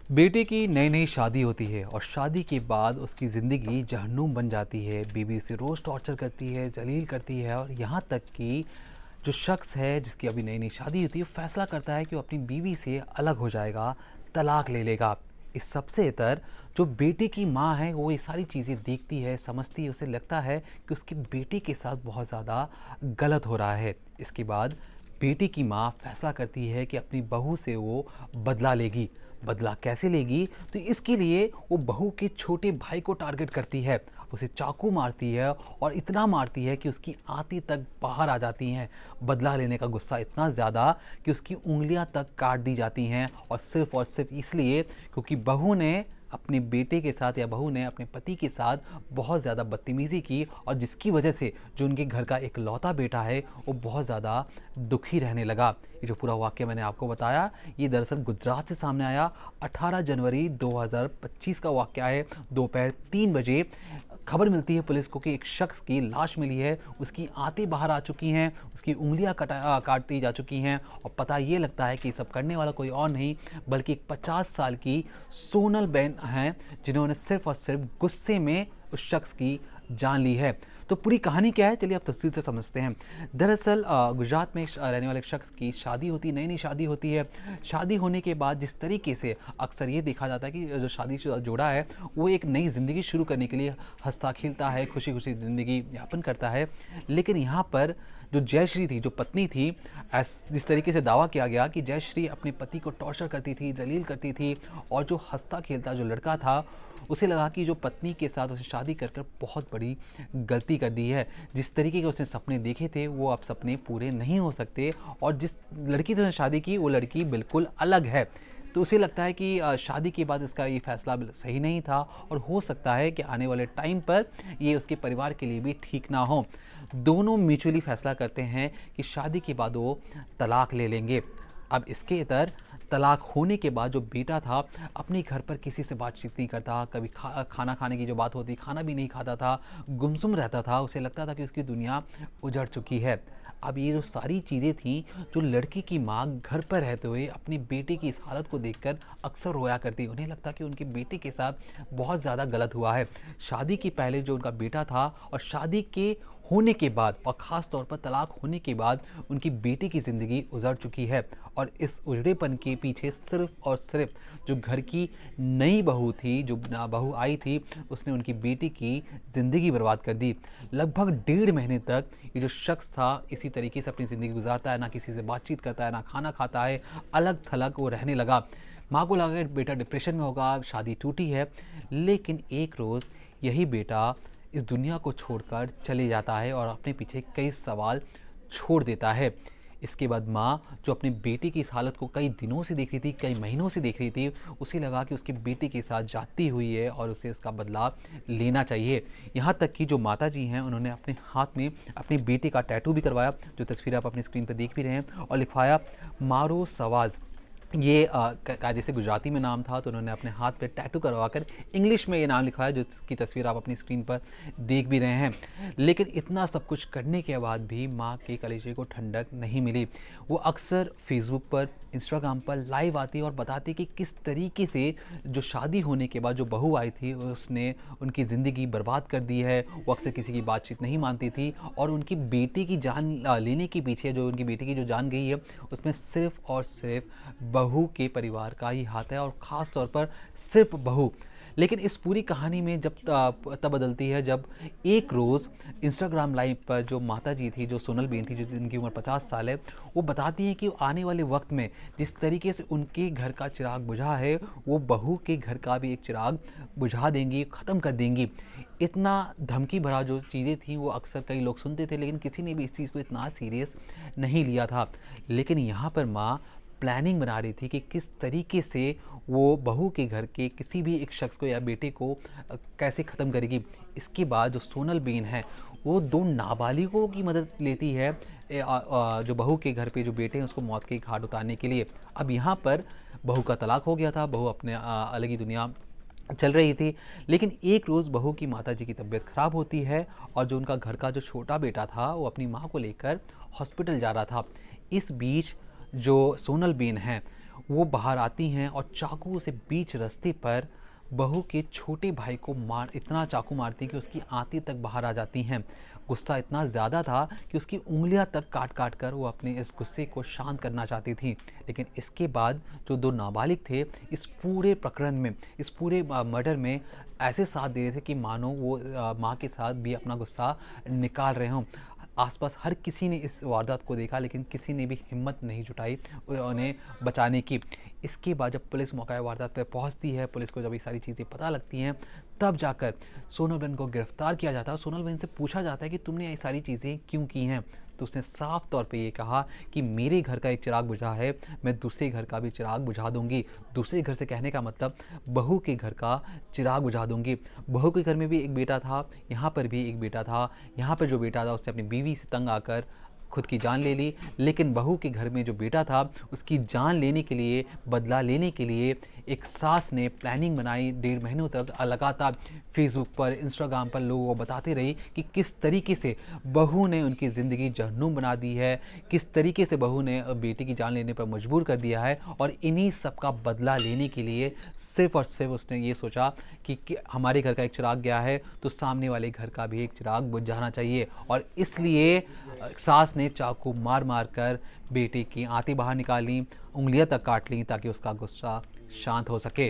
बेटे की नई नई शादी होती है और शादी के बाद उसकी ज़िंदगी जहन्नुम बन जाती है। बीवी उसे रोज़ टॉर्चर करती है, जलील करती है और यहाँ तक कि जो शख्स है जिसकी अभी नई नई शादी होती है फैसला करता है कि वो अपनी बीवी से अलग हो जाएगा, तलाक ले लेगा। इस सबसे इतर जो बेटे की माँ है वो ये सारी चीज़ें देखती है, समझती है, उसे लगता है कि उसके बेटे के साथ बहुत ज़्यादा गलत हो रहा है। इसके बाद बेटी की माँ फैसला करती है कि अपनी बहू से वो बदला लेगी। बदला कैसे लेगी? तो इसके लिए वो बहू के छोटे भाई को टारगेट करती है, उसे चाकू मारती है और इतना मारती है कि उसकी आंतें तक बाहर आ जाती हैं। बदला लेने का गुस्सा इतना ज़्यादा कि उसकी उँगलियां तक काट दी जाती हैं और सिर्फ इसलिए क्योंकि बहू ने अपने बेटे के साथ या बहू ने अपने पति के साथ बहुत ज़्यादा बदतमीज़ी की और जिसकी वजह से जो उनके घर का एक लौता बेटा है वो बहुत ज़्यादा दुखी रहने लगा। ये जो पूरा वाक़या मैंने आपको बताया ये दरअसल गुजरात से सामने आया। 18 जनवरी 2025 का वाक़या है। दोपहर 3 बजे खबर मिलती है पुलिस को कि एक शख्स की लाश मिली है, उसकी आंतें बाहर आ चुकी हैं, उसकी उंगलियां काटी जा चुकी हैं और पता ये लगता है कि सब करने वाला कोई और नहीं बल्कि एक 50 साल की सोनल बहन हैं जिन्होंने सिर्फ और सिर्फ गुस्से में उस शख्स की जान ली है। तो पूरी कहानी क्या है, चलिए अब तफसील से समझते हैं। दरअसल गुजरात में रहने वाले एक शख्स की शादी होती है, नई नई शादी होती है। शादी होने के बाद जिस तरीके से अक्सर ये देखा जाता है कि जो शादी जोड़ा है वो एक नई ज़िंदगी शुरू करने के लिए हंसता खेलता है, खुशी खुशी ज़िंदगी यापन करता है। लेकिन यहाँ पर जो जयश्री थी, जो पत्नी थी, जिस तरीके से दावा किया गया कि जयश्री अपने पति को टॉर्चर करती थी, जलील करती थी और जो हंसता खेलता जो लड़का था उसे लगा कि जो पत्नी के साथ उसे शादी कर कर बहुत बड़ी गलती कर दी है। जिस तरीके के उसने सपने देखे थे वो अब सपने पूरे नहीं हो सकते और जिस लड़की से उसने शादी की वो लड़की बिल्कुल अलग है। तो उसे लगता है कि शादी के बाद इसका ये फैसला सही नहीं था और हो सकता है कि आने वाले टाइम पर ये उसके परिवार के लिए भी ठीक ना हो। दोनों म्यूचुअली फैसला करते हैं कि शादी के बाद वो तलाक ले लेंगे। अब इसके इतर तलाक होने के बाद जो बेटा था अपने घर पर किसी से बातचीत नहीं करता, कभी खाना खाने की जो बात होती खाना भी नहीं खाता था, गुमसुम रहता था, उसे लगता था कि उसकी दुनिया उजड़ चुकी है। अब ये जो सारी चीज़ें थीं जो लड़की की माँ घर पर रहते हुए अपने बेटे की इस हालत को देखकर अक्सर रोया करती, उन्हें लगता कि उनके बेटे के साथ बहुत ज़्यादा गलत हुआ है। शादी के पहले जो उनका बेटा था और शादी के होने के बाद और ख़ास तौर पर तलाक होने के बाद उनकी बेटी की ज़िंदगी उजड़ चुकी है और इस उजड़ेपन के पीछे सिर्फ़ और सिर्फ जो घर की नई बहू थी, जो बहू आई थी, उसने उनकी बेटी की ज़िंदगी बर्बाद कर दी। लगभग 1.5 महीने तक ये जो शख्स था इसी तरीके से अपनी ज़िंदगी गुजारता है, ना किसी से बातचीत करता है, ना खाना खाता है, अलग थलग वो रहने लगा। माँ को लगा कि बेटा डिप्रेशन में होगा, शादी टूटी है। लेकिन एक रोज़ यही बेटा इस दुनिया को छोड़कर चले जाता है और अपने पीछे कई सवाल छोड़ देता है। इसके बाद माँ जो अपने बेटे की इस हालत को कई दिनों से देख रही थी, कई महीनों से देख रही थी, उसे लगा कि उसके बेटे के साथ जाती हुई है और उसे इसका बदला लेना चाहिए। यहाँ तक कि जो माता जी हैं उन्होंने अपने हाथ में अपने बेटे का टैटू भी करवाया, जो तस्वीर आप अपनी स्क्रीन पर देख भी रहे हैं, और लिखवाया मारो सवाज़। ये कायदे से गुजराती में नाम था तो उन्होंने अपने हाथ पे टैटू करवाकर इंग्लिश में ये नाम लिखवाया, जो की तस्वीर आप अपनी स्क्रीन पर देख भी रहे हैं। लेकिन इतना सब कुछ करने के बाद भी माँ के कलेजे को ठंडक नहीं मिली। वो अक्सर फेसबुक पर, इंस्टाग्राम पर लाइव आती और बताती कि किस तरीके से जो शादी होने के बाद जो बहू आई थी उसने उनकी ज़िंदगी बर्बाद कर दी है। वो अक्सर किसी की बातचीत नहीं मानती थी और उनकी बेटी की जान लेने के पीछे, जो उनकी बेटी की जो जान गई है, उसमें सिर्फ़ और सिर्फ बहू के परिवार का ही हाथ है और ख़ास तौर पर सिर्फ बहू। लेकिन इस पूरी कहानी में जब तब बदलती है जब एक रोज़ इंस्टाग्राम लाइव पर जो माता जी थी, जो सोनल बेन थी, जो जिनकी उम्र 50 साल है, वो बताती हैं कि आने वाले वक्त में जिस तरीके से उनके घर का चिराग बुझा है वो बहू के घर का भी एक चिराग बुझा देंगी, ख़त्म कर देंगी। इतना धमकी भरा जो चीज़ें थी वो अक्सर कई लोग सुनते थे लेकिन किसी ने भी इस चीज़ को इतना सीरियस नहीं लिया था। लेकिन यहाँ पर माँ प्लानिंग बना रही थी कि किस तरीके से वो बहू के घर के किसी भी एक शख्स को या बेटे को कैसे ख़त्म करेगी। इसके बाद जो सोनल बेन है वो 2 नाबालिगों की मदद लेती है जो बहू के घर पे जो बेटे हैं उसको मौत के घाट उतारने के लिए। अब यहाँ पर बहू का तलाक हो गया था, बहू अपने अलग ही दुनिया चल रही थी। लेकिन एक रोज़ बहू की माताजी की तबीयत ख़राब होती है और जो उनका घर का जो छोटा बेटा था वो अपनी माँ को लेकर हॉस्पिटल जा रहा था। इस बीच जो सोनल बेन हैं वो बाहर आती हैं और चाकू से बीच रास्ते पर बहू के छोटे भाई को इतना चाकू मारती हैं कि उसकी आंतें तक बाहर आ जाती हैं। गुस्सा इतना ज़्यादा था कि उसकी उंगलियां तक काट काट कर वो अपने इस गुस्से को शांत करना चाहती थी। लेकिन इसके बाद जो दो नाबालिग थे इस पूरे प्रकरण में, इस पूरे मर्डर में ऐसे साथ दे रहे थे कि मानो वो माँ के साथ भी अपना गुस्सा निकाल रहे हों। आसपास हर किसी ने इस वारदात को देखा, लेकिन किसी ने भी हिम्मत नहीं जुटाई उन्हें बचाने की। इसके बाद जब पुलिस मौका वारदात पर पहुंचती है, पुलिस को जब ये सारी चीज़ें पता लगती हैं, तब जाकर सोनल बेन को गिरफ्तार किया जाता है। सोनल बेन से पूछा जाता है कि तुमने ये सारी चीज़ें क्यों की हैं। तो उसने साफ तौर पे ये कहा कि मेरे घर का एक चिराग बुझा है, मैं दूसरे घर का भी चिराग बुझा दूंगी। दूसरे घर से कहने का मतलब बहू के घर का चिराग बुझा दूंगी। बहू के घर में भी एक बेटा था, यहाँ पर भी एक बेटा था। यहाँ पर जो बेटा था उसने अपनी बीवी से तंग आकर खुद की जान ले ली, लेकिन बहू के घर में जो बेटा था उसकी जान लेने के लिए, बदला लेने के लिए एक सास ने प्लानिंग बनाई। 1.5 महीनों तक लगातार फेसबुक पर, इंस्टाग्राम पर लोगों को बताती रही कि किस तरीके से बहू ने उनकी ज़िंदगी जहन्नुम बना दी है, किस तरीके से बहू ने बेटे की जान लेने पर मजबूर कर दिया है। और इन्हीं सब का बदला लेने के लिए सिर्फ और सिर्फ उसने ये सोचा कि हमारे घर का एक चिराग गया है तो सामने वाले घर का भी एक चिराग बुझ जाना चाहिए। और इसलिए सास ने चाकू मार मार कर बेटे की आंतें बाहर निकाली, उंगलियां तक काट लीं ताकि उसका गुस्सा शांत हो सके।